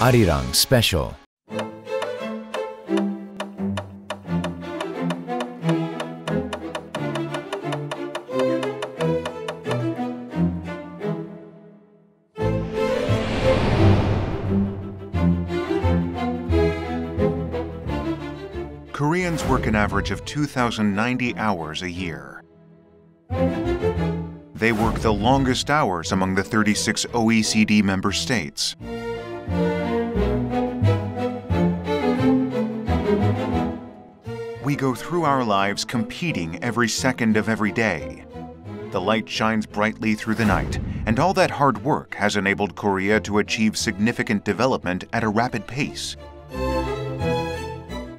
아리랑 스페셜. Koreans work an average of 2,090 hours a year. They work the longest hours among the 36 OECD member states. We go through our lives competing every second of every day. The light shines brightly through the night, and all that hard work has enabled Korea to achieve significant development at a rapid pace.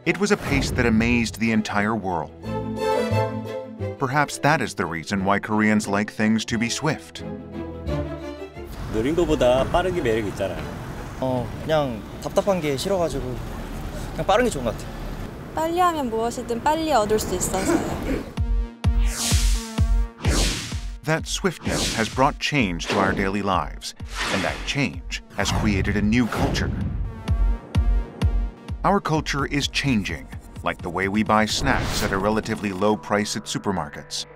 It was a pace that amazed the entire world. Perhaps that is the reason why Koreans like things to be swift. 느린 거보다 빠른 게 매력 있잖아요. 그냥 답답한 게 싫어가지고 그냥 빠른 게 좋은 것 같아요. 빨리 하면 무엇이든 빨리 얻을 수 있어서요. That swiftness has brought change to our daily lives, and that change has created a new culture. Our culture is changing, like the way we buy snacks at a relatively low price at supermarkets.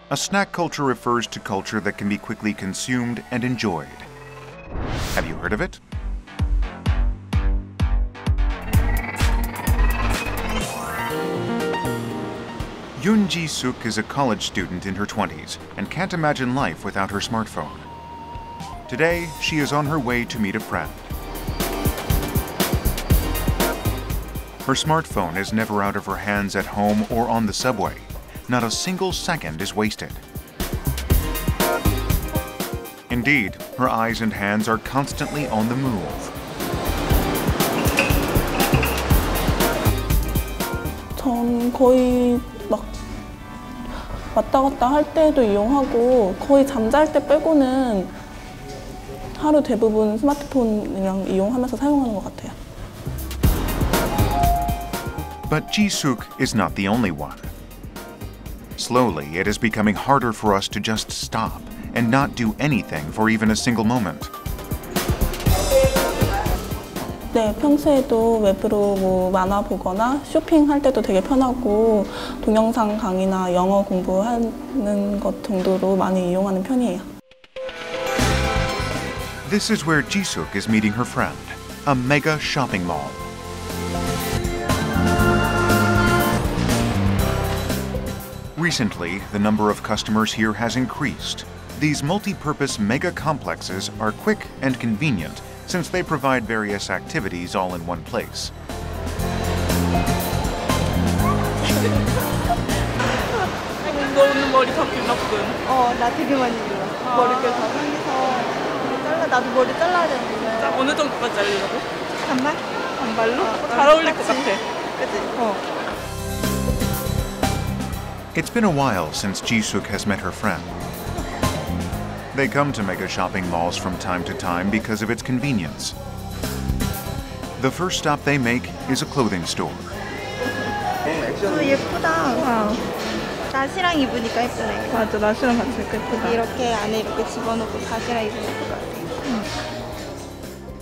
A snack culture refers to culture that can be quickly consumed and enjoyed. Have you heard of it? Yoon Ji-suk is a college student in her 20s and can't imagine life without her smartphone. Today, she is on her way to meet a friend. Her smartphone is never out of her hands at home or on the subway. Not a single second is wasted. Indeed, her eyes and hands are constantly on the move. 전 거의 막 왔다 갔다 할 때도 이용하고 거의 잠잘 때 빼고는 하루 대부분 스마트폰이랑 이용하면서 사용하는 것 같아요. But Ji-suk is not the only one. Slowly, it is becoming harder for us to just stop and not do anything for even a single moment. 네, 평소에도 웹으로 뭐 만화 보거나 쇼핑할 때도 되게 편하고 동영상 강의나 영어 공부하는 것 정도로 많이 이용하는 편이에요. This is where Ji-suk is meeting her friend, a mega shopping mall. Recently, the number of customers here has increased. These multi-purpose mega complexes are quick and convenient since they provide various activities all in one place. 너 오늘 머리 다 길렀군. 나 되게 많이 길러. 머리 이렇게 다 상해서 나도 머리 잘라야 되는데. 어느 정도까지 자르려고? 반발? 반발로? 잘 어울릴 것 같아. 그치? It's been a while since Ji-suk has met her friend. They come to mega shopping malls from time to time because of its convenience. The first stop they make is a clothing store. 예쁘다. 나시랑 입으니까 예쁘네. 맞아, 나시랑 같이 예쁘다. 이렇게 안에 이렇게 집어넣고 바지랑 입으면 예쁠 것 같아.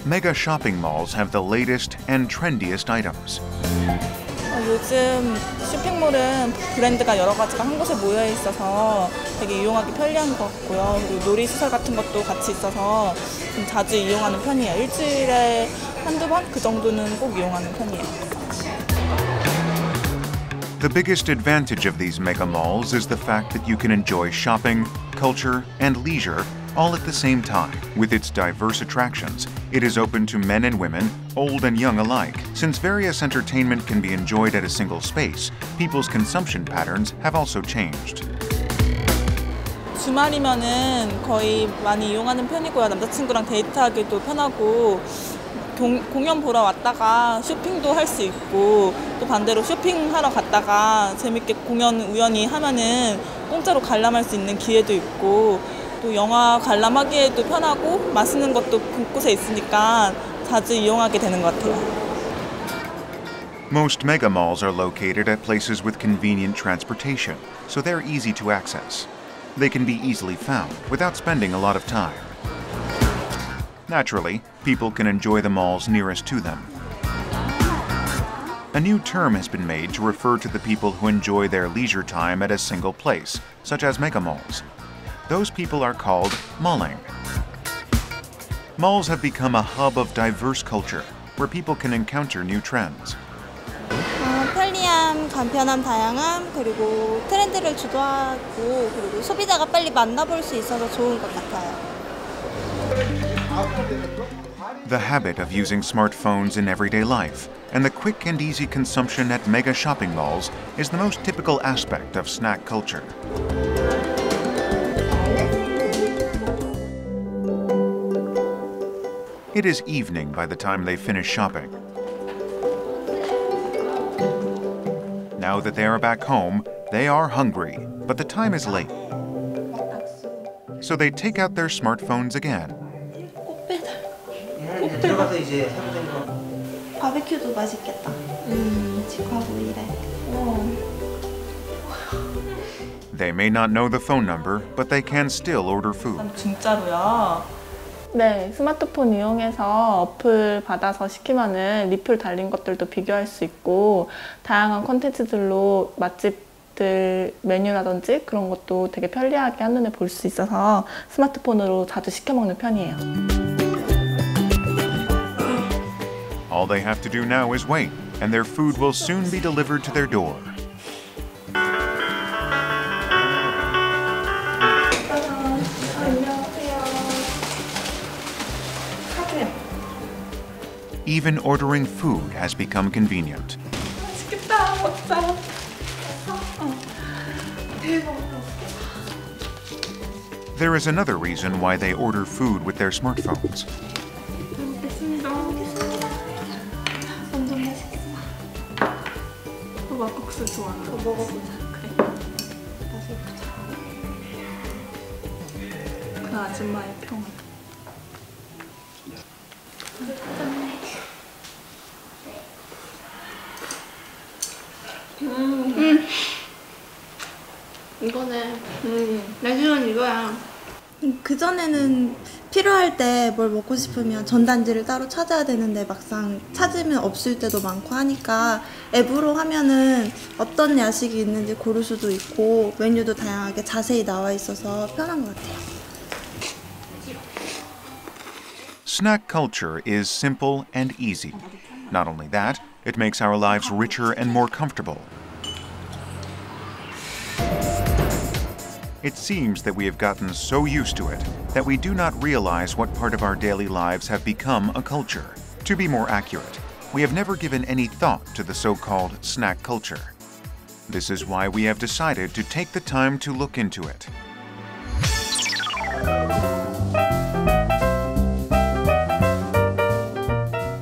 Mega shopping malls have the latest and trendiest items. 요즘 쇼핑몰은 브랜드가 여러 가지가 한 곳에 모여 있어서 되게 이용하기 편리한 것 같고요. 그리고 놀이시설 같은 것도 같이 있어서 좀 자주 이용하는 편이에요. 일주일에 한두 번 그 정도는 꼭 이용하는 편이에요. The biggest advantage of these mega malls is the fact that you can enjoy shopping, culture, and leisure all at the same time. With its diverse attractions, it is open to men and women, old and young alike. Since various entertainment can be enjoyed at a single space, people's consumption patterns have also changed. 주말이면은 거의 많이 이용하는 편이고요. 남자친구랑 데이트하기도 편하고 공연 보러 왔다가 쇼핑도 할 수 있고 또 반대로 쇼핑하러 갔다가 재밌게 공연 우연히 하면은 공짜로 관람할 수 있는 기회도 있고 또 영화 관람하기에도 편하고 맛있는 것도 곳곳에 있으니까 자주 이용하게 되는 것 같아요. Most mega malls are located at places with convenient transportation, so they're easy to access. They can be easily found without spending a lot of time. Naturally, people can enjoy the malls nearest to them. A new term has been made to refer to the people who enjoy their leisure time at a single place, such as megamalls. Those people are called malling. Malls have become a hub of diverse culture, where people can encounter new trends. 편리함, 간편함, 다양함, 그리고 트렌드를 주도하고 그리고 소비자가 빨리 만나볼 수 있어서 좋은 것 같아요. The habit of using smartphones in everyday life and the quick and easy consumption at mega shopping malls is the most typical aspect of snack culture. It is evening by the time they finish shopping. Now that they are back home, they are hungry, but the time is late. So they take out their smartphones again. 들어가서 이제 사면 되는 거. 바베큐도 맛있겠다. 직화구이 이래. They may not know the phone number, but they can still order food. 진짜로야? 네, 스마트폰 이용해서 어플 받아서 시키면은 리플 달린 것들도 비교할 수 있고 다양한 콘텐츠들로 맛집들 메뉴라든지 그런 것도 되게 편리하게 한눈에 볼 수 있어서 스마트폰으로 자주 시켜 먹는 편이에요. All they have to do now is wait, and their food will soon be delivered to their door. Even ordering food has become convenient. 맛있겠다, 먹자. There is another reason why they order food with their smartphones. 막국수 좋아하는 거 먹어보자. 그래. 다시 해보자. 그 아줌마의 평. 이거네. 나중엔 이거야. 그전에는 필요할 때 뭘 먹고 싶으면 전단지를 따로 찾아야 되는데 막상 찾으면 없을 때도 많고 하니까 앱으로 하면은 어떤 야식이 있는지 고를 수도 있고 메뉴도 다양하게 자세히 나와 있어서 편한 것 같아요. Snack culture is simple and easy. Not only that, it makes our lives richer and more comfortable. It seems that we have gotten so used to it that we do not realize what part of our daily lives have become a culture. To be more accurate, we have never given any thought to the so-called snack culture. This is why we have decided to take the time to look into it.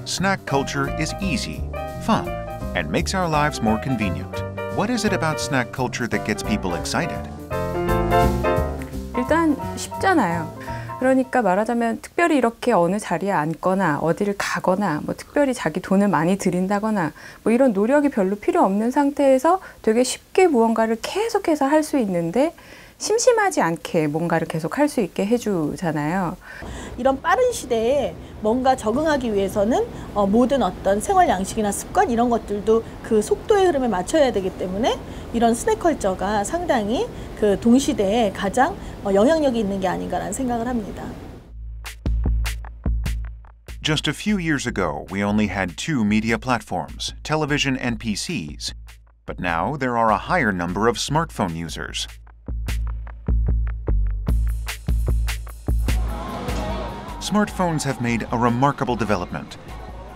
Snack culture is easy, fun, and makes our lives more convenient. What is it about snack culture that gets people excited? 일단 쉽잖아요. 그러니까 말하자면 특별히 이렇게 어느 자리에 앉거나 어디를 가거나 뭐 특별히 자기 돈을 많이 들인다거나 뭐 이런 노력이 별로 필요 없는 상태에서 되게 쉽게 무언가를 계속해서 할 수 있는데 심심하지 않게 뭔가를 계속 할 수 있게 해주잖아요. 이런 빠른 시대에 뭔가 적응하기 위해서는 모든 어떤 생활 양식이나 습관 이런 것들도 그 속도의 흐름에 맞춰야 되기 때문에 이런 스낵컬처가 상당히 그 동시대에 가장 영향력이 있는 게 아닌가라는 생각을 합니다. Just a few years ago, we only had two media platforms, television and PCs. But now there are a higher number of smartphone users. Smartphones have made a remarkable development.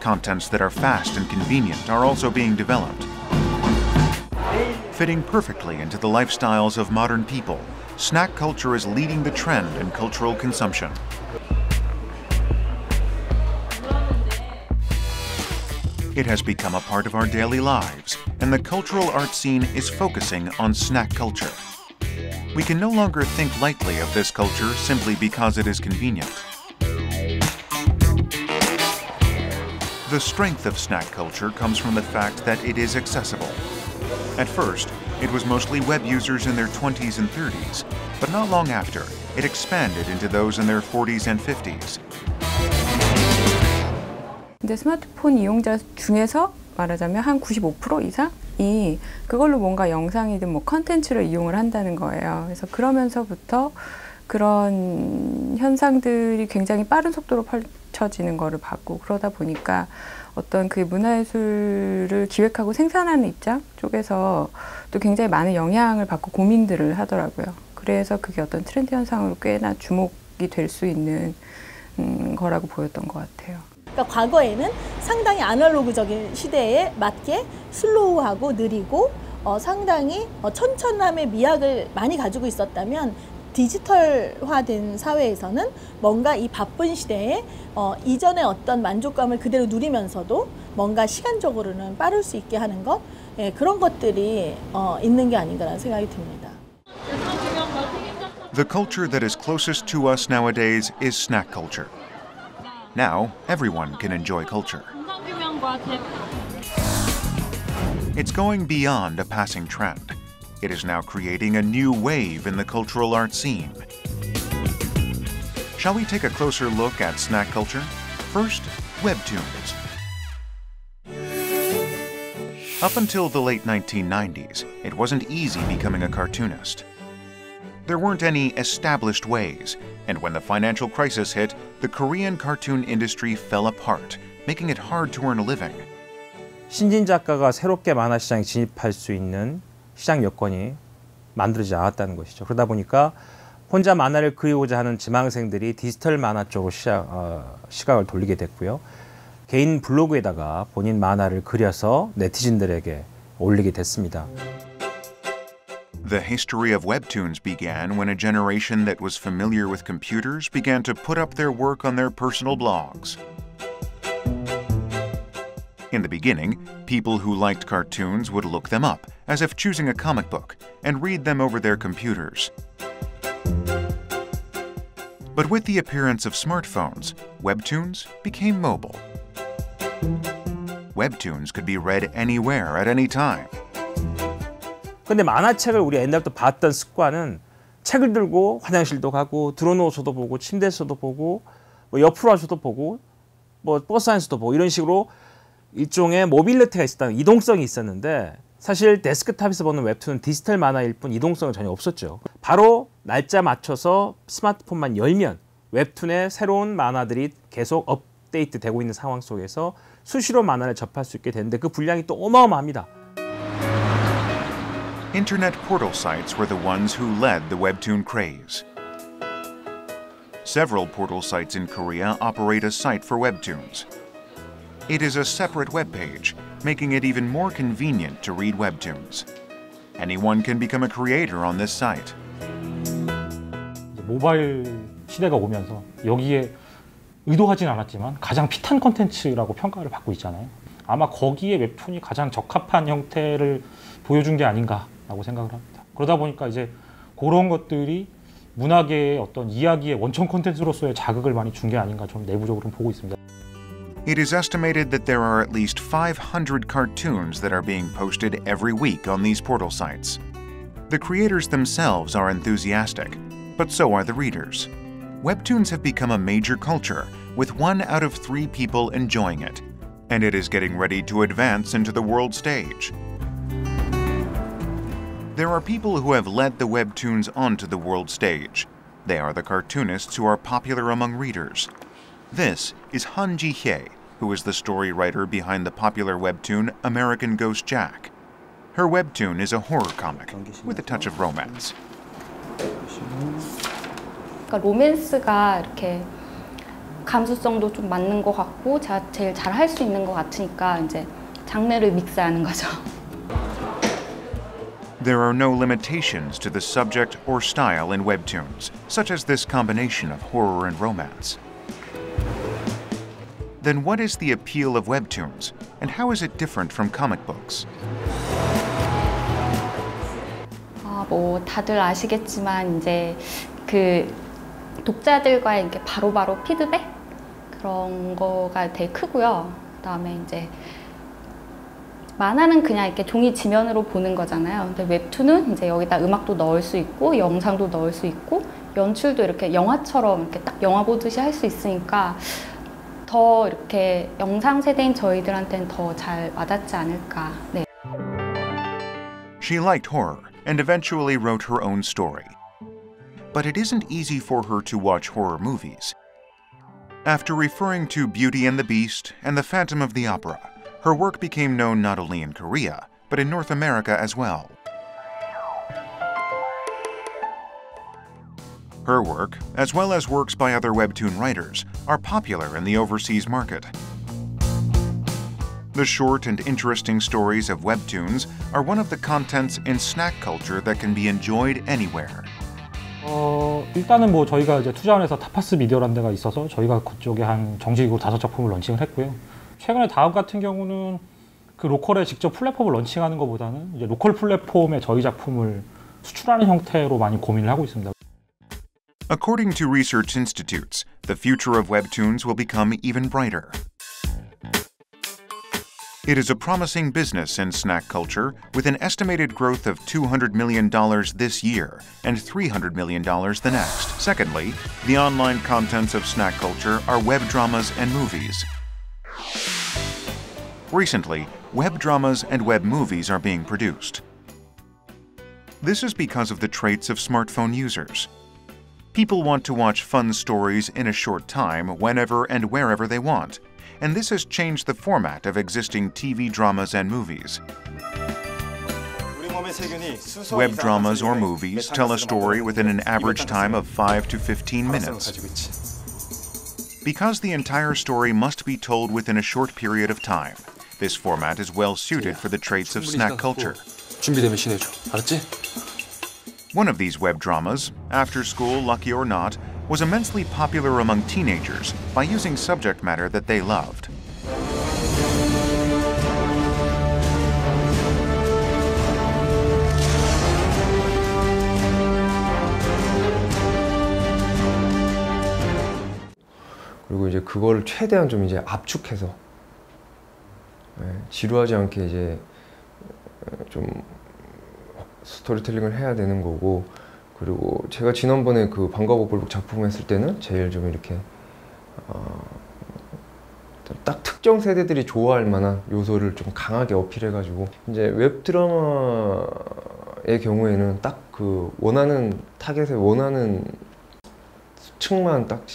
Contents that are fast and convenient are also being developed. Fitting perfectly into the lifestyles of modern people, snack culture is leading the trend in cultural consumption. It has become a part of our daily lives, and the cultural art scene is focusing on snack culture. We can no longer think lightly of this culture simply because it is convenient. The strength of snack culture comes from the fact that it is accessible. At first, it was mostly web users in their 20s and 30s, but not long after, it expanded into those in their 40s and 50s. 이제 스마트폰 이용자 중에서 말하자면 한 95% 이상이 그걸로 뭔가 영상이든 뭐 컨텐츠를 이용을 한다는 거예요. 그래서 그러면서부터 그런 현상들이 굉장히 빠른 속도로 펼쳐지는 거를 봤고, 그러다 보니까 어떤 그 문화예술을 기획하고 생산하는 입장 쪽에서 또 굉장히 많은 영향을 받고 고민들을 하더라고요. 그래서 그게 어떤 트렌드 현상으로 꽤나 주목이 될 수 있는 거라고 보였던 것 같아요. 그러니까 과거에는 상당히 아날로그적인 시대에 맞게 슬로우하고 느리고 상당히 천천함의 미학을 많이 가지고 있었다면, 디지털화된 사회에서는 뭔가 이 바쁜 시대에 이전의 어떤 만족감을 그대로 누리면서도 뭔가 시간적으로는 빠를 수 있게 하는 것, 그런 것들이 있는 게 아닌가라는 생각이 듭니다. The culture that is closest to us nowadays is snack culture. Now, everyone can enjoy culture. It's going beyond a passing trend. It is now creating a new wave in the cultural arts scene. Shall we take a closer look at snack culture? First, webtoons. Up until the late 1990s, it wasn't easy becoming a cartoonist. There weren't any established ways, and when the financial crisis hit, the Korean cartoon industry fell apart, making it hard to earn a living. 신진 작가가 새롭게 만화 시장에 진입할 수 있는 시장 여건이 만들어지지 않았다는 것이죠. 그러다 보니까 혼자 만화를 그리고자 하는 지망생들이 디지털 만화 쪽으로 시각을 돌리게 됐고요. 개인 블로그에다가 본인 만화를 그려서 네티즌들에게 올리게 됐습니다. The history of webtoons began when a generation that was familiar with computers began to put up their work on their personal blogs. In the beginning, people who liked cartoons would look them up, as if choosing a comic book, and read them over their computers. But with the appearance of smartphones, webtoons became mobile. Webtoons could be read anywhere at any time. 근데 만화책을 우리 옛날부터 봤던 습관은 책을 들고 화장실도 가고 들어누워서도 보고 침대에서도 보고 뭐 옆으로 와서도 보고 뭐 버스 안에서도 보고 이런 식으로 일종의 모빌리티가 있었다는 이동성이 있었는데, 사실 데스크탑에서 보는 웹툰은 디지털 만화일 뿐 이동성은 전혀 없었죠. 바로 날짜 맞춰서 스마트폰만 열면 웹툰의 새로운 만화들이 계속 업데이트 되고 있는 상황 속에서 수시로 만화를 접할 수 있게 되는데 그 분량이 또 어마어마합니다. Internet portal sites were the ones who led the webtoon craze. Several portal sites in Korea operate a site for webtoons. It is a separate web page, making it even more convenient to read webtoons. Anyone can become a creator on this site. 모바일 시대가 오면서 여기에 의도하진 않았지만 가장 핏한 콘텐츠라고 평가를 받고 있잖아요. 아마 거기에 웹툰이 가장 적합한 형태를 보여준 게 아닌가라고 생각을 합니다. 그러다 보니까 이제 그런 것들이 문학의 어떤 이야기의 원천 콘텐츠로서의 자극을 많이 준 게 아닌가 좀 내부적으로 보고 있습니다. It is estimated that there are at least 500 cartoons that are being posted every week on these portal sites. The creators themselves are enthusiastic, but so are the readers. Webtoons have become a major culture, with 1 out of 3 people enjoying it, and it is getting ready to advance into the world stage. There are people who have led the webtoons onto the world stage. They are the cartoonists who are popular among readers. This is Han Ji-hye, who is the story writer behind the popular webtoon American Ghost Jack. Her webtoon is a horror comic with a touch of romance. 그러니까 로맨스가 이렇게 감수성도 좀 맞는 것 같고 제가 제일 잘 할 수 있는 것 같으니까 이제 장르를 믹스하는 거죠. There are no limitations to the subject or style in webtoons, such as this combination of horror and romance. Then what is the appeal of webtoons, and how is it different from comic books? 뭐 다들 아시겠지만 이제 그 독자들과의 이렇게 바로바로 피드백 그런 거가 되게 크고요. 그다음에 이제 만화는 그냥 이렇게 종이 지면으로 보는 거잖아요. 근데 웹툰은 이제 여기다 음악도 넣을 수 있고 영상도 넣을 수 있고 연출도 이렇게 영화처럼 이렇게 딱 영화 보듯이 할 수 있으니까 더 이렇게 영상 세대인 저희들한테는 더 잘 와닿지 않을까. 네. She liked horror and eventually wrote her own story. But it isn't easy for her to watch horror movies. After referring to Beauty and the Beast and The Phantom of the Opera, her work became known not only in Korea, but in North America as well. Her work, as well as works by other webtoon writers, are popular in the overseas market. The short and interesting stories of webtoons are one of the contents in snack culture that can be enjoyed anywhere. 일단은 뭐 저희가 이제 투자원에서 타파스 미디어라는 데가 있어서 저희가 그쪽에 한 정식으로 5작품을 런칭을 했고요. 최근에 다음 같은 경우는 그 로컬에 직접 플랫폼을 런칭하는 것보다는 이제 로컬 플랫폼에 저희 작품을 수출하는 형태로 많이 고민을 하고 있습니다. According to research institutes, the future of webtoons will become even brighter. It is a promising business in snack culture, with an estimated growth of $200 million this year and $300 million the next. Secondly, the online contents of snack culture are web dramas and movies. Recently, web dramas and web movies are being produced. This is because of the traits of smartphone users. People want to watch fun stories in a short time, whenever and wherever they want. And this has changed the format of existing TV dramas and movies. Web dramas or movies tell a story within an average time of 5 to 15 minutes. Because the entire story must be told within a short period of time, this format is well suited for the traits of snack culture. One of these web dramas, After School, Lucky or Not, was immensely popular among teenagers by using subject matter that they loved. 그리고 이제 그걸 최대한 좀 이제 압축해서 지루하지 않게 이제 좀 스토리텔링을 해야 되는 거고, 그리고 제가 지난번에 그 방과 후 볼록 작품 했을 때는 제일 좀 이렇게 딱 특정 세대들이 좋아할 만한 요소를 좀 강하게 어필해가지고, 이제 웹드라마의 경우에는 딱 그 원하는 타겟에 원하는 층만 딱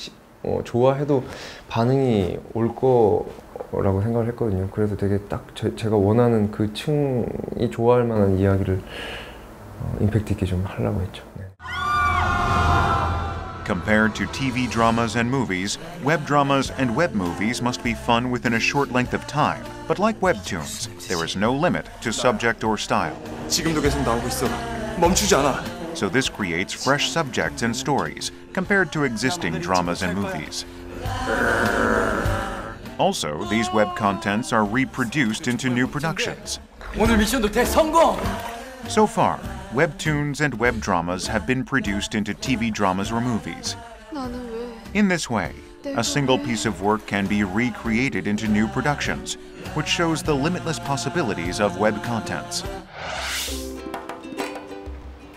좋아해도 반응이 올 거라고 생각을 했거든요. 그래서 되게 딱 제가 원하는 그 층이 좋아할 만한 이야기를 임팩트 있게 좀 하려고 했죠. 네. Compared to TV dramas and movies, web dramas and web movies must be fun within a short length of time. But like webtoons, there is no limit to subject or style. 지금도 계속 나오고 있어. 멈추지 않아. So this creates fresh subjects and stories compared to existing dramas and movies. Also, these web contents are reproduced into new productions. 오늘 미션도 대성공! So far, webtoons and web dramas have been produced into TV dramas or movies. In this way, a single piece of work can be recreated into new productions, which shows the limitless possibilities of web contents.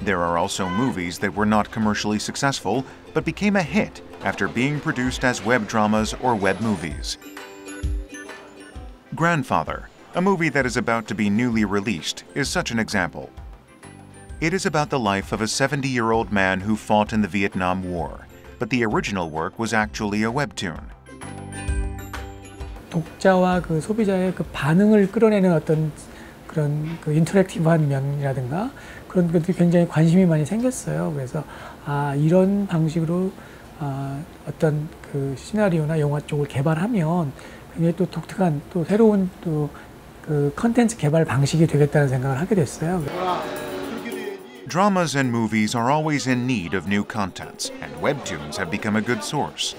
There are also movies that were not commercially successful, but became a hit after being produced as web dramas or web movies. Grandfather, a movie that is about to be newly released, is such an example. It is about the life of a 70-year-old man who fought in the Vietnam War, but the original work was actually a webtoon. 독자와 그 소비자의 그 반응을 끌어내는 어떤 그런 그 인터랙티브한 면이라든가 그런 것들이 굉장히 관심이 많이 생겼어요. 그래서 이런 방식으로 어떤 그 시나리오나 영화 쪽을 개발하면 굉장히 또 독특한 또 새로운 또 그 컨텐츠 개발 방식이 되겠다는 생각을 하게 됐어요. Dramas and movies are always in need of new contents, and webtoons have become a good source.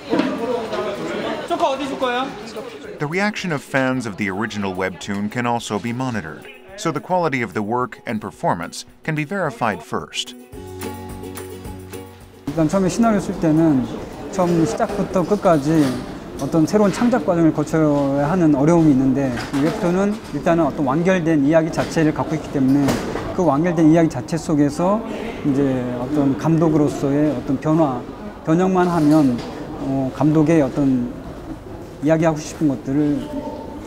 The reaction of fans of the original webtoon can also be monitored, so the quality of the work and performance can be verified first. 일단 처음에 시나리오 쓸 때는 처음 시작부터 끝까지 어떤 새로운 창작 과정을 거쳐야 하는 어려움이 있는데, 이 웹툰은 일단은 어떤 완결된 이야기 자체를 갖고 있기 때문에 그 완결된 이야기 자체 속에서 이제 어떤 감독으로서의 어떤 변형만 하면 감독의 어떤 이야기하고 싶은 것들을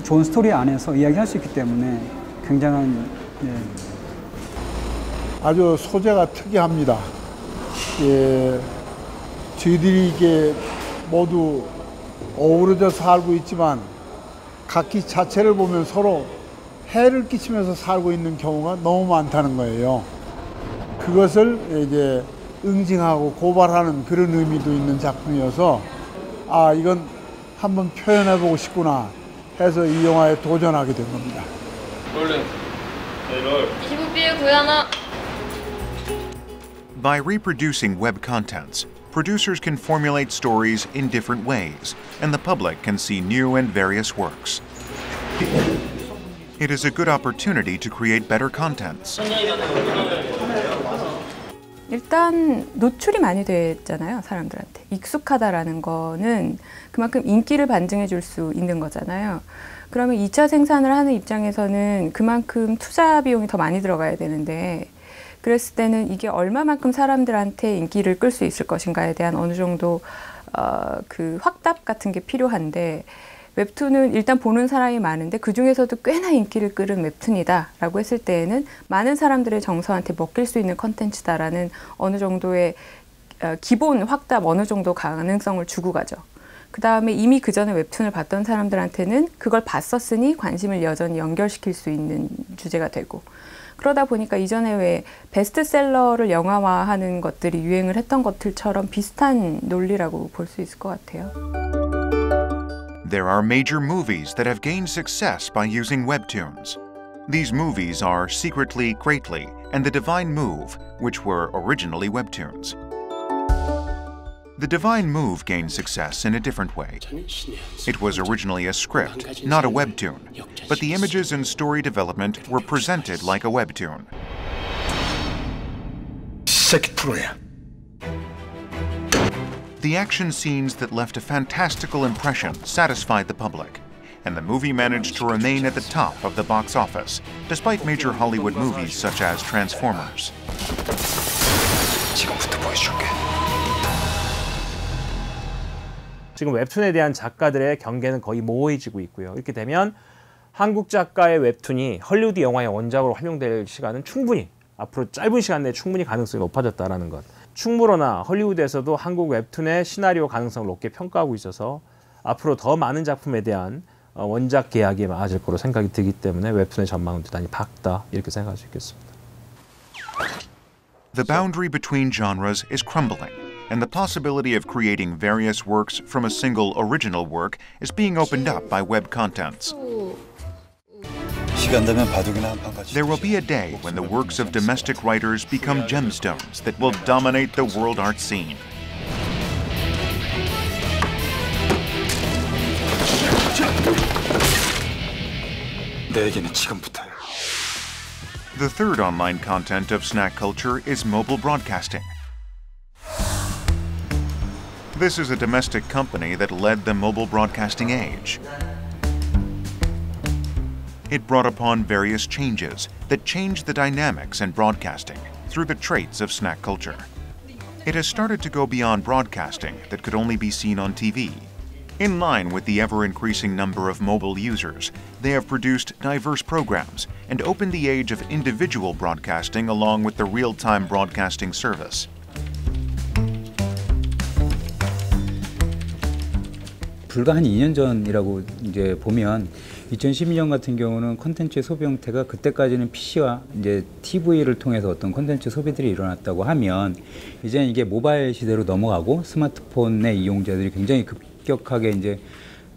좋은 스토리 안에서 이야기할 수 있기 때문에 굉장한 아주 소재가 특이합니다. 예, 저희들이 이게 모두 어우러져 살고 있지만 각기 자체를 보면 서로 해를 끼치면서 살고 있는 경우가 너무 많다는 거예요. 그것을 이제 응징하고 고발하는 그런 의미도 있는 작품이어서 아, 이건 한번 표현해보고 싶구나 해서 이 영화에 도전하게 된 겁니다. By reproducing web contents, producers can formulate stories in different ways, and the public can see new and various works. It is a good opportunity to create better contents. 일단 노출이 많이 됐잖아요, 사람들한테. 익숙하다라는 거는 그만큼 인기를 반증해 줄 수 있는 거잖아요. 그러면 2차 생산을 하는 입장에서는 그만큼 투자 비용이 더 많이 들어가야 되는데, 그랬을 때는 이게 얼마만큼 사람들한테 인기를 끌 수 있을 것인가에 대한 어느 정도 그 확답 같은 게 필요한데, 웹툰은 일단 보는 사람이 많은데 그 중에서도 꽤나 인기를 끌은 웹툰이다라고 했을 때에는 많은 사람들의 정서한테 먹힐 수 있는 컨텐츠다라는 어느 정도의 기본 확답 어느 정도 가능성을 주고 가죠. 그 다음에 이미 그 전에 웹툰을 봤던 사람들한테는 그걸 봤었으니 관심을 여전히 연결시킬 수 있는 주제가 되고, 그러다 보니까 이전에 왜 베스트셀러를 영화화하는 것들이 유행을 했던 것들처럼 비슷한 논리라고 볼 수 있을 것 같아요. There are major movies that have gained success by using webtoons. These movies are Secretly, Greatly, and The Divine Move, which were originally webtoons. The Divine Move gained success in a different way. It was originally a script, not a webtoon, but the images and story development were presented like a webtoon. The action scenes that left a fantastical impression satisfied the public, and the movie managed to remain at the top of the box office, despite major Hollywood movies such as Transformers. 지금 웹툰에 대한 작가들의 경계는 거의 모호해지고 있고요. 이렇게 되면 한국 작가의 웹툰이 헐리우드 영화의 원작으로 활용될 시간은 충분히 앞으로 짧은 시간 내에 충분히 가능성이 높아졌다는 것. 충무로나 헐리우드에서도 한국 웹툰의 시나리오 가능성을 높게 평가하고 있어서 앞으로 더 많은 작품에 대한 원작 계약이 많아질 거로 생각이 들기 때문에 웹툰의 전망은 대단히 밝다 이렇게 생각할 수 있겠습니다. The boundary between genres is crumbling, and the possibility of creating various works from a single original work is being opened up by web contents. There will be a day when the works of domestic writers become gemstones that will dominate the world art scene. The third online content of snack culture is mobile broadcasting. This is a domestic company that led the mobile broadcasting age. It brought upon various changes that changed the dynamics in broadcasting through the traits of snack culture. It has started to go beyond broadcasting that could only be seen on TV. In line with the ever-increasing number of mobile users, they have produced diverse programs and opened the age of individual broadcasting along with the real-time broadcasting service. 불과 한 2년 전이라고 이제 보면 2012년 같은 경우는 콘텐츠의 소비 형태가 그때까지는 PC와 이제 TV를 통해서 어떤 콘텐츠 소비들이 일어났다고 하면 이제는 이게 모바일 시대로 넘어가고 스마트폰의 이용자들이 굉장히 급격하게 이제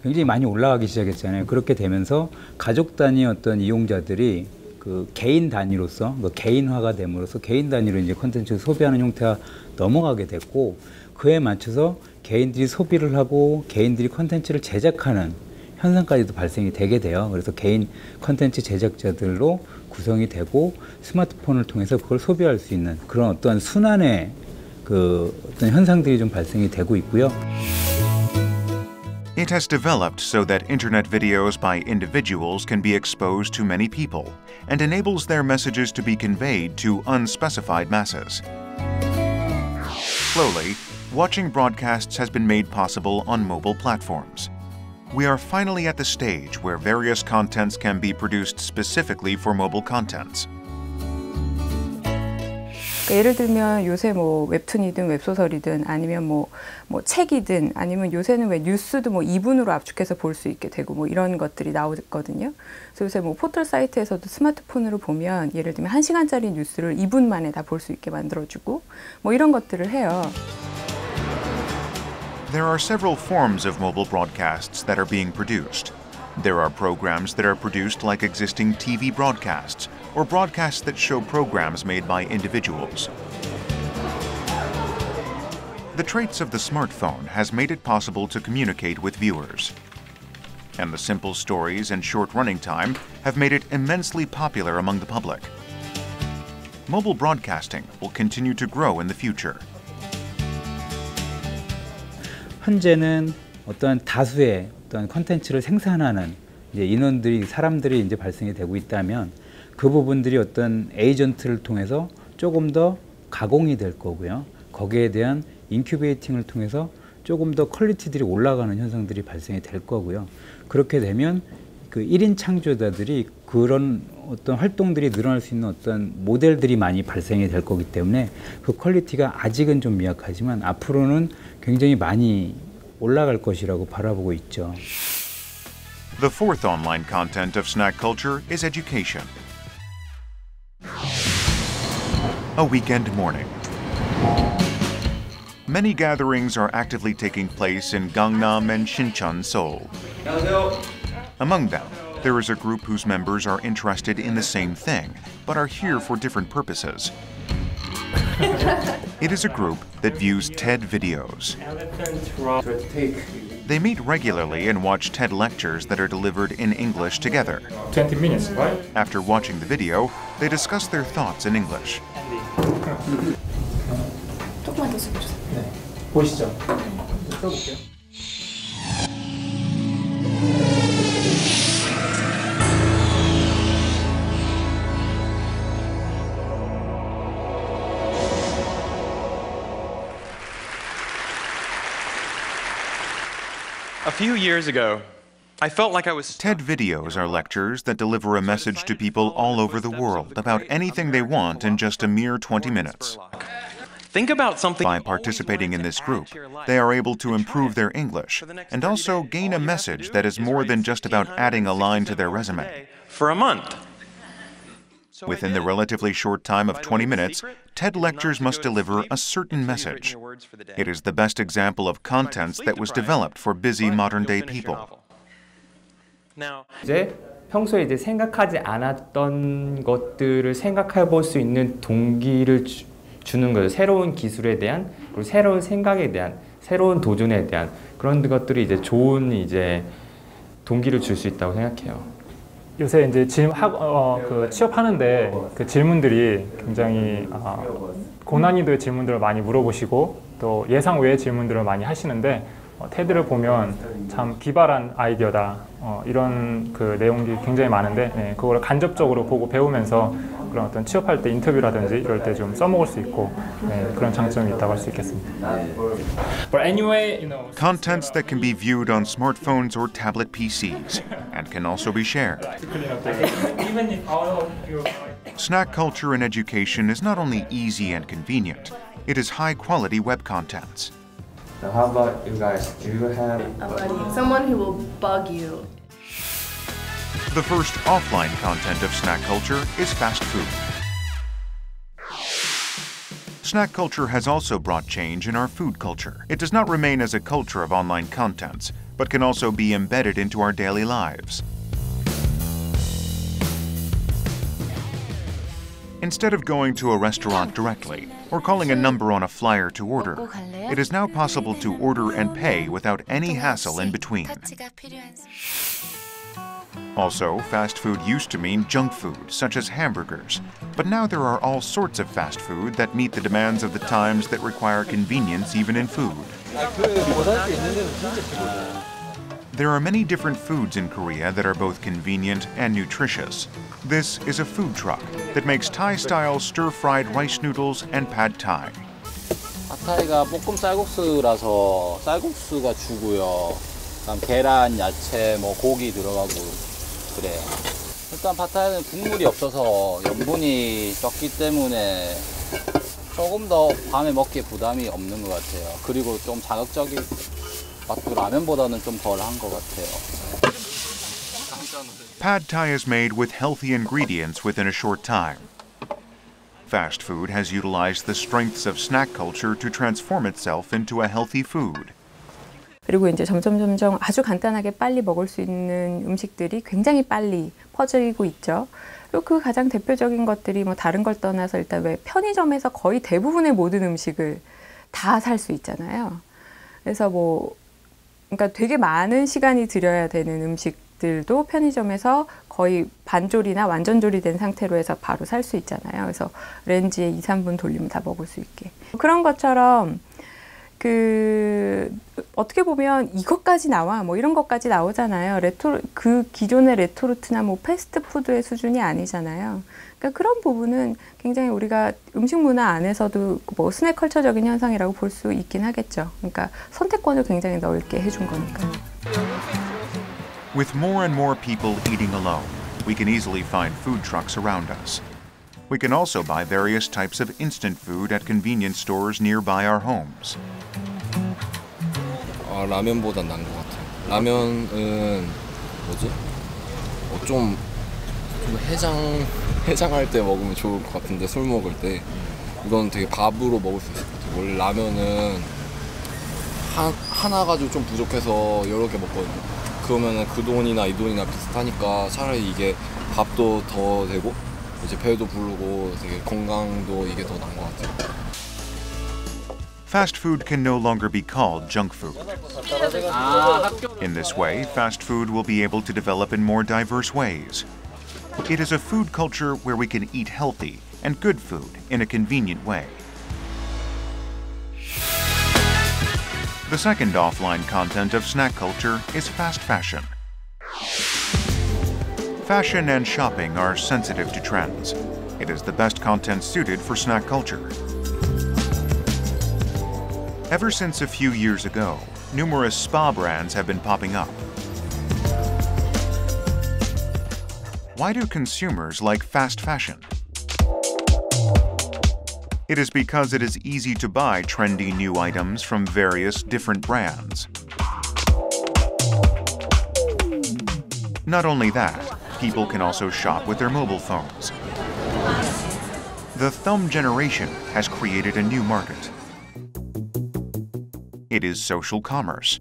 굉장히 많이 올라가기 시작했잖아요. 그렇게 되면서 가족 단위 어떤 이용자들이 그 개인 단위로서 그 개인화가 됨으로써 개인 단위로 이제 콘텐츠를 소비하는 형태가 넘어가게 됐고 그에 맞춰서 개인들이 소비를 하고 개인들이 콘텐츠를 제작하는 현상까지도 발생이 되게 돼요. 그래서 개인 콘텐츠 제작자들로 구성이 되고 스마트폰을 통해서 그걸 소비할 수 있는 그런 어떤 순환의 그 어떤 현상들이 좀 발생이 되고 있고요. It has developed so that internet videos by individuals can be exposed to many people and enables their messages to be conveyed to unspecified masses. Slowly, watching broadcasts has been made possible on mobile platforms. we are finally at the stage where various contents can be produced specifically for mobile contents. 예를 들면 요새 뭐 웹툰이든 웹소설이든 아니면 뭐 책이든 아니면 요새는 왜 뉴스도 뭐 2분으로 압축해서 볼 수 있게 되고 뭐 이런 것들이 나오거든요. 그래서 요새 뭐 포털 사이트에서도 스마트폰으로 보면 예를 들면 1시간짜리 뉴스를 2분 만에 다 볼 수 있게 만들어주고 뭐 이런 것들을 해요. There are several forms of mobile broadcasts that are being produced. There are programs that are produced like existing TV broadcasts, or broadcasts that show programs made by individuals. The traits of the smartphone has made it possible to communicate with viewers. And the simple stories and short running time have made it immensely popular among the public. Mobile broadcasting will continue to grow in the future. 현재는 어떠한 다수의 어떤 콘텐츠를 생산하는 이제 인원들이 사람들이 이제 발생이 되고 있다면 그 부분들이 어떤 에이전트를 통해서 조금 더 가공이 될 거고요. 거기에 대한 인큐베이팅을 통해서 조금 더 퀄리티들이 올라가는 현상들이 발생이 될 거고요. 그렇게 되면 그 1인 창조자들이 그런 어떤 활동들이 늘어날 수 있는 어떤 모델들이 많이 발생이 될 거기 때문에 그 퀄리티가 아직은 좀 미약하지만 앞으로는 굉장히 많이 올라갈 것이라고 바라보고 있죠. The fourth online content of snack culture is education. A weekend morning. Many gatherings are actively taking place in Gangnam and Shincheon, Seoul. Among them, there is a group whose members are interested in the same thing, but are here for different purposes. It is a group that views TED videos. They meet regularly and watch TED lectures that are delivered in English together. 20 minutes, right? After watching the video, they discuss their thoughts in English. 조금만 더 써주세요. 네, 보시죠. 써볼게요. A few years ago, I felt like I was... TED videos are lectures that deliver a message to people all over the world about anything they want in just a mere 20 minutes. Think about something... By participating in this group, they are able to improve their English and also gain a message that is more than just about adding a line to their resume. For a month. Within the relatively short time of 20 minutes, TED lectures must deliver a certain message. It is the best example of contents that was developed for busy modern-day people. 이제 평소에 이제 생각하지 않았던 것들을 생각해 볼 수 있는 동기를 주는 거죠. 새로운 기술에 대한 그리고 새로운 생각에 대한 새로운 도전에 대한 그런 것들이 이제 좋은 이제 동기를 줄 수 있다고 생각해요. 요새 이제 취업하는데 그 질문들이 굉장히 고난이도의 질문들을 많이 물어보시고 또 예상 외의 질문들을 많이 하시는데 테드를 보면 참 기발한 아이디어다 이런 그 내용이 굉장히 많은데 그걸 간접적으로 보고 배우면서 그런 어떤 취업할 때 인터뷰라든지 이럴 때 좀 써먹을 수 있고 그런 장점이 있다고 할 수 있겠습니다. But anyway, you know, contents that can be viewed on smartphones or tablet PCs and can also be shared. Snack culture in education is not only easy and convenient, it is high-quality web contents. So how about you guys? Do you have someone who will bug you? The first offline content of snack culture is fast food. Snack culture has also brought change in our food culture. It does not remain as a culture of online contents, but can also be embedded into our daily lives. Instead of going to a restaurant directly or calling a number on a flyer to order, it is now possible to order and pay without any hassle in between. Also, fast food used to mean junk food, such as hamburgers, but now there are all sorts of fast food that meet the demands of the times that require convenience even in food. There are many different foods in Korea that are both convenient and nutritious. This is a food truck that makes Thai-style stir-fried rice noodles and pad thai. 팟타이가 볶음 쌀국수라서 쌀국수가 주고요. 그다음 계란, 야채, 뭐 고기 들어가고 그래요. 일단 팟타이는 국물이 없어서 염분이 적기 때문에 조금 더 밤에 먹기에 부담이 없는 것 같아요. 그리고 좀 자극적인 맛도 라면보다는 좀 덜한 것 같아요. Pad Thai is made with healthy ingredients within a short time. Fast food has utilized the strengths of snack culture to transform itself into a healthy food. 그리고 이제 점점 아주 간단하게 빨리 먹을 수 있는 음식들이 굉장히 빨리 퍼지고 있죠. 그리고 그 가장 대표적인 것들이 뭐 다른 걸 떠나서 일단 왜 편의점에서 거의 대부분의 모든 음식을 다 살 수 있잖아요. 그래서 뭐 그러니까 되게 많은 시간이 들여야 되는 음식들도 편의점에서 거의 반조리나 완전 조리된 상태로 해서 바로 살 수 있잖아요. 그래서 렌지에 2, 3분 돌리면 다 먹을 수 있게. 그런 것처럼 어떻게 보면 이것까지 나와 뭐 이런 것까지 나오잖아요. 그 기존의 레토르트나 뭐 패스트푸드의 수준이 아니잖아요. 그러니까 그런 부분은 굉장히 우리가 음식 문화 안에서도 뭐 스낵 컬처적인 현상이라고 볼 수 있긴 하겠죠. 그러니까 선택권을 굉장히 넓게 해준 거니까요. With more and more people eating alone, we can easily find food trucks around us. We can also buy various types of instant food at convenience stores nearby our homes. 라면보단 나은 것 같아요. 라면은 뭐지? 좀 해장할 때 먹으면 좋을 것 같은데 술 먹을 때 이건 되게 밥으로 먹을 수 있을 것 같아요. 원래 라면은 하나 가지고 좀 부족해서 여러 개 먹거든요. 그러면은 그 돈이나 이 돈이나 비슷하니까 차라리 이게 밥도 더 되고 이제 배도 부르고 되게 건강도 이게 더 나은 것 같아요. Fast food can no longer be called junk food. In this way, fast food will be able to develop in more diverse ways. It is a food culture where we can eat healthy and good food in a convenient way. The second offline content of snack culture is fast fashion. Fashion and shopping are sensitive to trends. It is the best content suited for snack culture. Ever since a few years ago, numerous spa brands have been popping up. Why do consumers like fast fashion? It is because it is easy to buy trendy new items from various different brands. Not only that, people can also shop with their mobile phones. The thumb generation has created a new market. It is social commerce.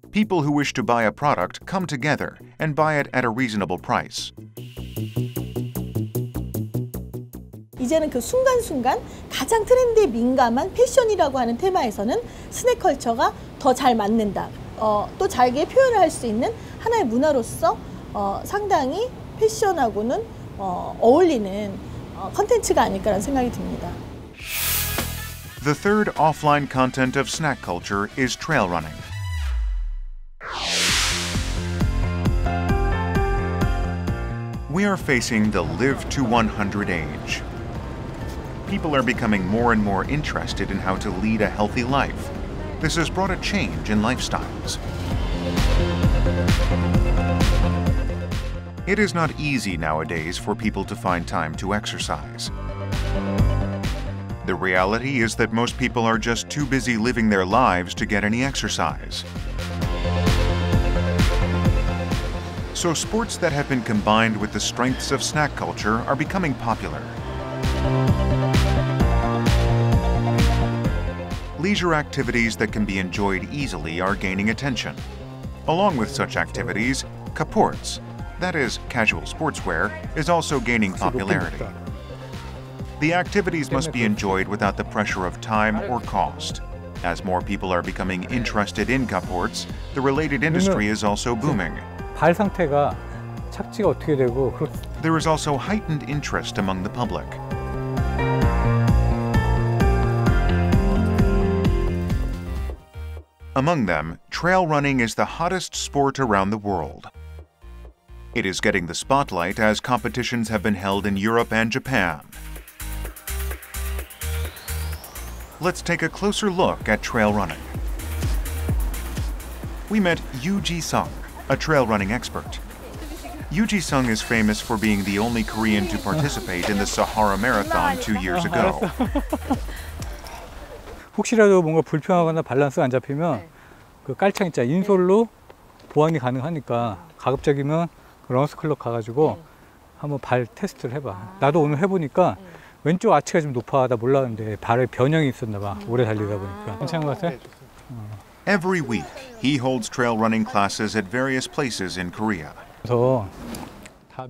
People who wish to buy a product come together and buy it at a reasonable price. 이제는 그 순간순간 가장 트렌드에 민감한 패션이라고 하는 테마에서는 스낵 컬처가 더 잘 맞는다. 또 자기의 표현을 할 수 있는 하나의 문화로서 상당히 패션하고는 어울리는 컨텐츠가 아닐까라는 생각이 듭니다. The third offline content of snack culture is trail running. We are facing the live to 100 age. People are becoming more and more interested in how to lead a healthy life. This has brought a change in lifestyles. It is not easy nowadays for people to find time to exercise. The reality is that most people are just too busy living their lives to get any exercise. So sports that have been combined with the strengths of snack culture are becoming popular. Leisure activities that can be enjoyed easily are gaining attention. Along with such activities, kaports, that is, casual sportswear, is also gaining popularity. The activities must be enjoyed without the pressure of time or cost. As more people are becoming interested in kaports, the related industry is also booming. 발 상태가 착지가 어떻게 되고 There is also heightened interest among the public. Among them, trail running is the hottest sport around the world. It is getting the spotlight as competitions have been held in Europe and Japan. Let's take a closer look at trail running. we met Yoo Ji-sung, a trail running expert. Yoo Ji-sung is famous for being the only Korean to participate in the Sahara Marathon 2 years ago. 혹시라도 뭔가 불평하거나 밸런스가 안 잡히면 그 깔창 있잖아, 인솔로 보완이 가능하니까 가급적이면 런스 클럽 가가지고 한번 발 테스트를 해봐. 나도 오늘 해보니까 왼쪽 아치가 좀 높아. 나 몰랐는데 발에 변형이 있었나 봐. 오래 달리다 보니까. 괜찮은 것 같아? Every week, he holds trail running classes at various places in Korea.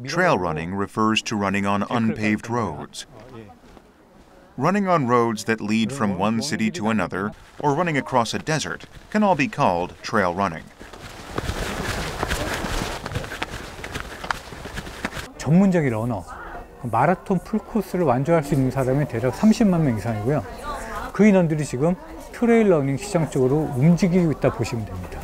Trail running refers to running on unpaved roads. Running on roads that lead from one city to another or running across a desert can all be called trail running. 전문적인 러너, 마라톤 풀코스를 완주할 수 있는 사람이 대략 30만 명 이상이고요. 그 인원들이 지금 트레일 러닝 시장 쪽으로 움직이고 있다 보시면 됩니다.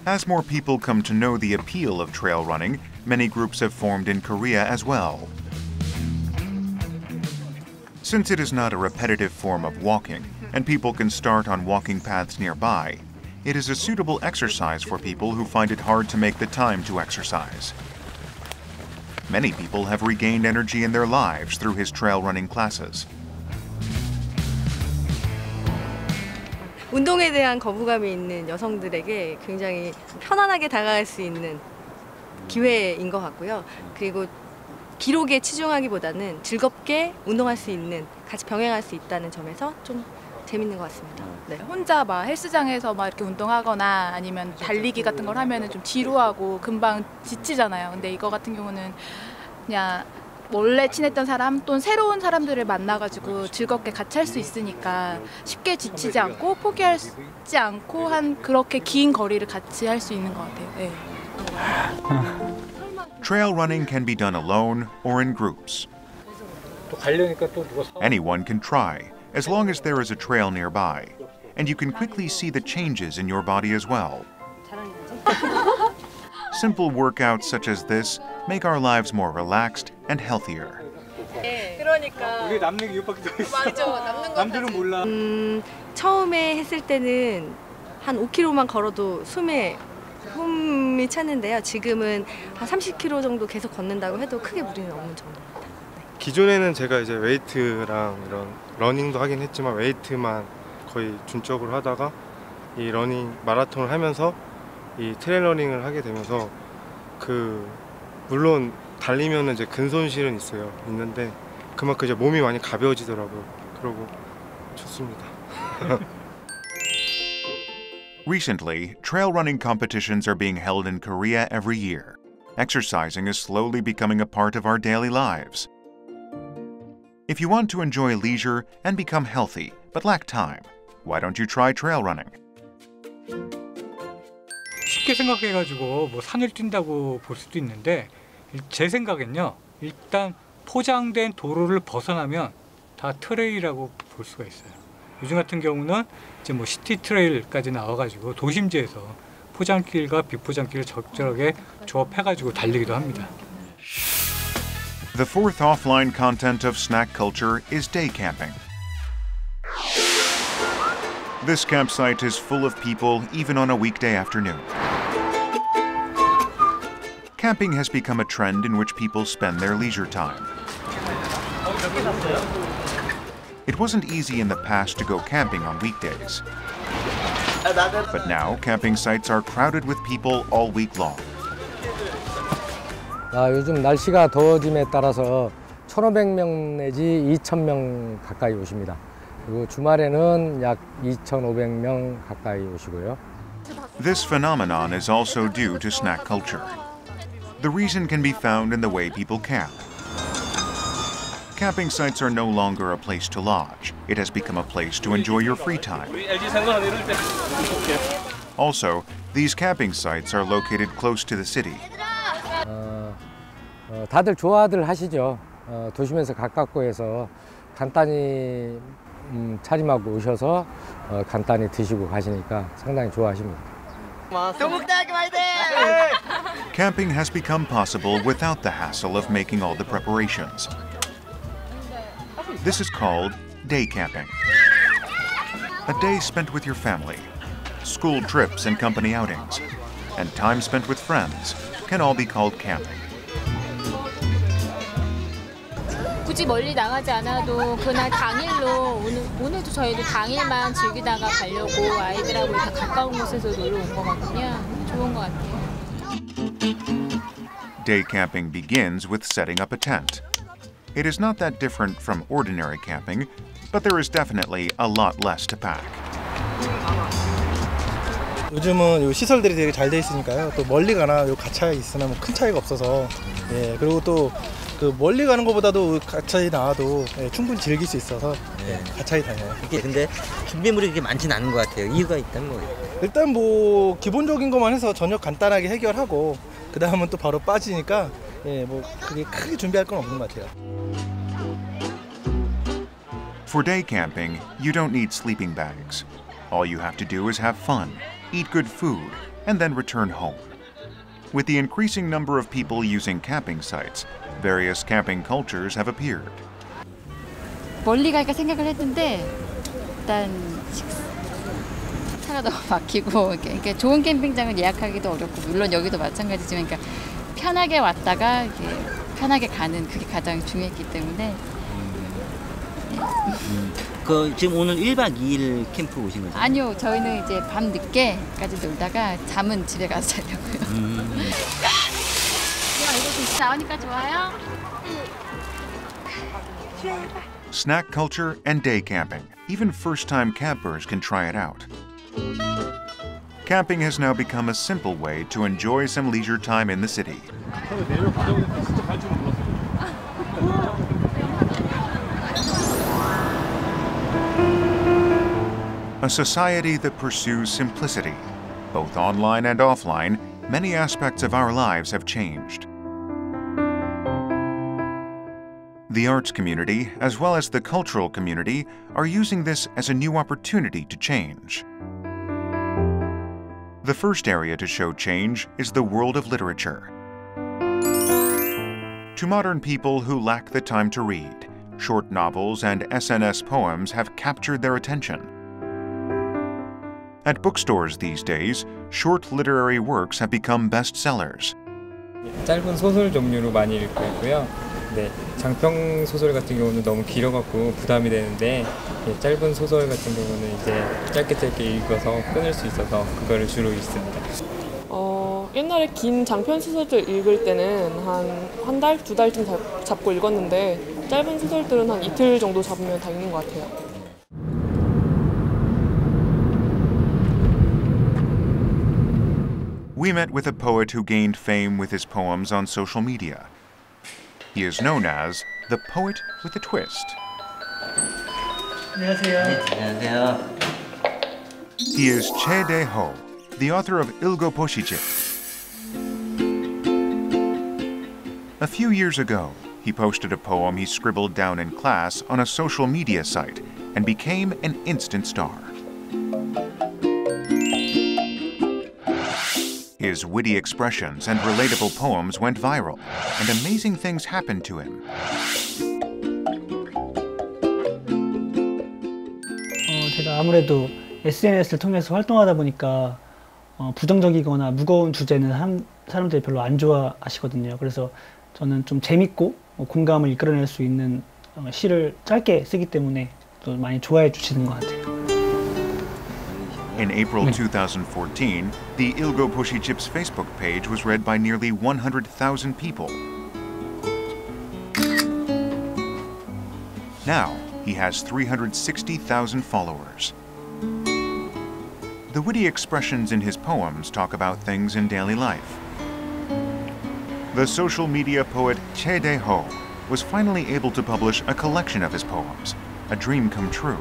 As more people come to know the appeal of trail running, many groups have formed in Korea as well. Since it is not a repetitive form of walking, and people can start on walking paths nearby, it is a suitable exercise for people who find it hard to make the time to exercise. Many people have regained energy in their lives through his trail running classes. 운동에 대한 거부감이 있는 여성들에게 굉장히 편안하게 다가갈 수 있는 기회인 것 같고요. 그리고 기록에 치중하기보다는 즐겁게 운동할 수 있는, 같이 병행할 수 있다는 점에서 좀 재밌는 것 같습니다. 네. 혼자 막 헬스장에서 막 이렇게 운동하거나 아니면 달리기 같은 걸 하면은 좀 지루하고 금방 지치잖아요. 근데 이거 같은 경우는 그냥 원래 친했던 사람 또는 새로운 사람들을 만나가지고 즐겁게 같이 할 수 있으니까 쉽게 지치지 않고 포기하지 않고 한 그렇게 긴 거리를 같이 할 수 있는 것 같아요. 네. Trail running can be done alone or in groups. Anyone can try, as long as there is a trail nearby, and you can quickly see the changes in your body as well. Simple workouts such as this make our lives more relaxed and healthier. 그러니까 우리 남는 게 이것밖에 더 있어. 맞아, 남는 거 남들은 몰라. 처음에 했을 때는 한 5km만 걸어도 숨이 찼는데요. 지금은 한 30km 정도 계속 걷는다고 해도 크게 무리는 없는 정도입니다. 기존에는 제가 이제 웨이트랑 이런 러닝도 하긴 했지만 웨이트만 거의 준적으로 하다가 이 러닝 마라톤을 하면서 이 트레일 러닝을 하게 되면서 물론 달리면은 이제 근손실은 있는데 그만큼 이제 몸이 많이 가벼워지더라고요. 그러고 좋습니다. Recently, trail running competitions are being held in Korea every year. Exercising is slowly becoming a part of our daily lives. If you want to enjoy leisure and become healthy but lack time, why don't you try trail running? 쉽게 생각해가지고 뭐 산을 뛴다고 볼 수도 있는데 제 생각엔요, 일단 포장된 도로를 벗어나면 다 트레일이라고 볼 수가 있어요. 요즘 같은 경우는 이제 뭐 시티 트레일까지 나와가지고 도심지에서 포장길과 비포장길을 적절하게 조합해가지고 달리기도 합니다. The fourth offline content of snack culture is day camping. This campsite is full of people even on a weekday afternoon. Camping has become a trend in which people spend their leisure time. It wasn't easy in the past to go camping on weekdays. But now, camping sites are crowded with people all week long. 요즘 날씨가 더워짐에 따라서 1,500명 내지 2,000명 가까이 오십니다. 그리고 주말에는 약 2,500명 가까이 오시고요. This phenomenon is also due to snack culture. The reason can be found in the way people camp. Camping sites are no longer a place to lodge. It has become a place to enjoy your free time. Also, these camping sites are located close to the city. 다들 좋아들 하시죠. 도심에서 가깝고 해서 간단히 차림하고 오셔서 간단히 드시고 가시니까 상당히 좋아하십니다. Camping has become possible without the hassle of making all the preparations. This is called day camping. A day spent with your family, school trips and company outings, and time spent with friends can all be called camping. 굳이 멀리 나가지 않아도 그날 당일로 오늘도 저희도 당일만 즐기다가 가려고 아이들하고 다 가까운 곳에서 놀러 온 거거든요. 좋은 것 같아요. Day camping begins with setting up a tent. It is not that different from ordinary camping, but there is definitely a lot less to pack. 요즘은 요 시설들이 되게 잘 돼 있으니까요. 또 멀리 가나 요 가차에 있으나 뭐 큰 차이가 없어서 예, 그리고 또 그 멀리 가는 것보다도 가차에 나와도 예, 충분히 즐길 수 있어서 예, 가차에 다녀요. 이게 근데 준비물이 그렇게 많지는 않은 것 같아요. 이유가 있다는 거예요. 일단 뭐 기본적인 것만 해서 저녁 간단하게 해결하고 그 다음은 또 바로 빠지니까 예, 뭐 그게 크게 준비할 건 없는 것 같아요. For day camping, you don't need sleeping bags. All you have to do is have fun, eat good food, and then return home. With the increasing number of people using camping sites, various camping cultures have appeared. 멀리 갈까 생각을 했는데 일단 차가 너무 막히고 이렇게 좋은 캠핑장을 예약하기도 어렵고 물론 여기도 마찬가지지만 그러니까 편하게 왔다가 이렇게 편하게 가는 그게 가장 중요했기 때문에 그 지금 오늘 1박 2일 캠프 오신 거죠? 아니요 저희는 이제 밤 늦게까지 놀다가 잠은 집에 가서 자려고요. 이거 나오니까 좋아요? Snack culture and day camping. Even first-time campers can try it out. Camping has now become a simple way to enjoy some leisure time in the city. A society that pursues simplicity. Both online and offline, many aspects of our lives have changed. The arts community, as well as the cultural community, are using this as a new opportunity to change. The first area to show change is the world of literature. To modern people who lack the time to read, short novels and SNS poems have captured their attention. At bookstores these days, short literary works have become bestsellers. 짧은 소설 종류로 많이 읽고 있고요. 네, 장편 소설 같은 경우는 너무 길어갖고 부담이 되는데 짧은 소설 같은 경우는 이제 짧게 읽어서 끊을 수 있어서 그거를 주로 읽습니다. 옛날에 긴 장편 소설들 읽을 때는 한 달, 두 달쯤 잡고 읽었는데 짧은 소설들은 한 이틀 정도 잡으면 다 읽는 것 같아요. We met with a poet who gained fame with his poems on social media. He is known as the Poet with a Twist. 안녕하세요. He is Che De-ho, the author of Ilgoposhijip. A few years ago, he posted a poem he scribbled down in class on a social media site and became an instant star. His witty expressions and relatable poems went viral, and amazing things happened to him. 제가 아무래도 SNS를 통해서 활동하다 보니까 부정적이거나 무거운 주제는 사람들이 별로 안 좋아하시거든요. 그래서 저는 좀 재밌고 공감을 이끌어낼 수 있는 시를 짧게 쓰기 때문에 또 많이 좋아해 주시는 것 같아요. In April 2014, the Ilgoposhijip's Facebook page was read by nearly 100,000 people. Now, he has 360,000 followers. The witty expressions in his poems talk about things in daily life. The social media poet Che De-ho was finally able to publish a collection of his poems, a dream come true.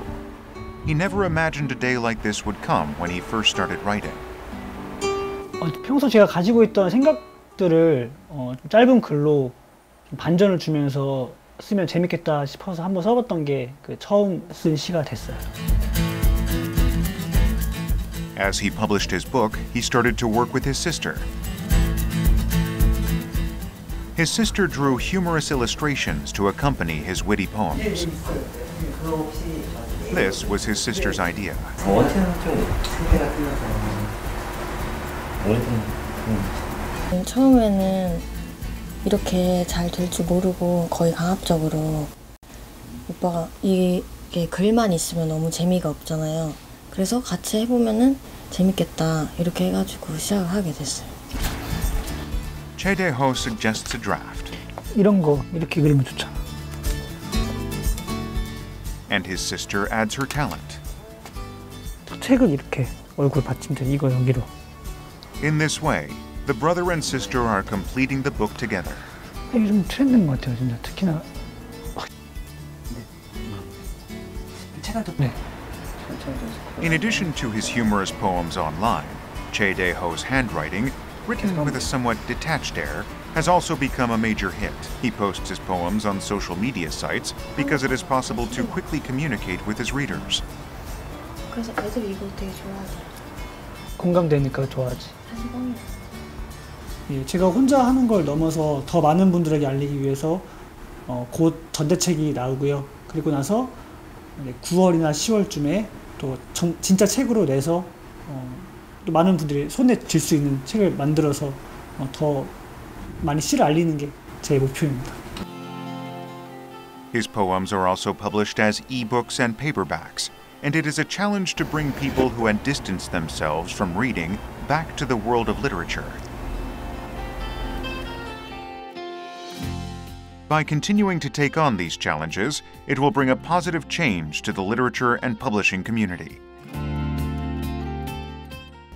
He never imagined a day like this would come when he first started writing. 평소 제가 가지고 있던 생각들을 좀 짧은 글로 좀 반전을 주면서 쓰면 재밌겠다 싶어서 한번 써봤던 게 그 처음 쓴 시가 됐어요. As he published his book, he started to work with his sister. His sister drew humorous illustrations to accompany his witty poems. This was his sister's idea. 처음에는 이렇게 잘 될 줄 모르고 거의 강압적으로 오빠가 이게 글만 있으면 너무 재미가 없잖아요. 그래서 같이 해보면은 재밌겠다 이렇게 해가지고 시작을 하게 됐어요. Che Dae-ho suggests a draft. 이런 거 이렇게 그리면 좋잖아. And his sister adds her talent. 책을 이렇게 얼굴 받침대 이거 여기로. In this way, the brother and sister are completing the book together. 이게 좀 트렌드인 것 같아요, 진짜. 특히나. 네. In addition to his humorous poems online, Che Dae-ho's handwriting, written with a somewhat detached air, has also become a major hit. He posts his poems on social media sites because it is possible to quickly communicate with his readers. 그래서 애들이 이거 되게 좋아하죠. 공감되니까 좋아하지. 사실은 예, 제가 혼자 하는 걸 넘어서 더 많은 분들에게 알리기 위해서 곧 전대책이 나오고요. 그리고 나서 9월이나 10월쯤에 또 진짜 책으로 내서 또 많은 분들이 손에 쥘 수 있는 책을 만들어서 더 많이 시를 알리는 게 제 목표입니다. His poems are also published as e-books and paperbacks, and it is a challenge to bring people who had distanced themselves from reading back to the world of literature. By continuing to take on these challenges, it will bring a positive change to the literature and publishing community.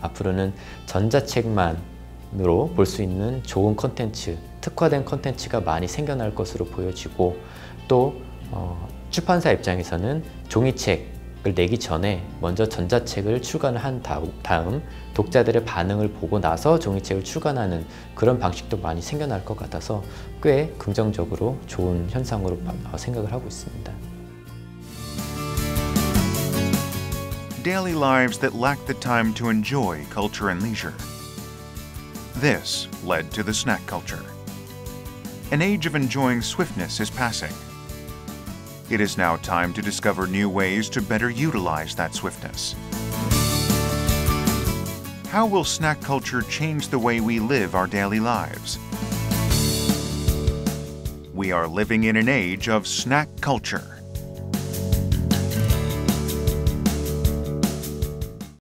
앞으로는 전자책만으로 볼 수 있는 좋은 콘텐츠, 특화된 콘텐츠가 많이 생겨날 것으로 보여지고 또 출판사 입장에서는 종이책을 내기 전에 먼저 전자책을 출간을 한 다음 독자들의 반응을 보고 나서 종이책을 출간하는 그런 방식도 많이 생겨날 것 같아서 꽤 긍정적으로 좋은 현상으로 생각을 하고 있습니다. Daily lives that lack the time to enjoy culture and leisure. This led to the snack culture. An age of enjoying swiftness is passing. It is now time to discover new ways to better utilize that swiftness. How will snack culture change the way we live our daily lives? We are living in an age of snack culture.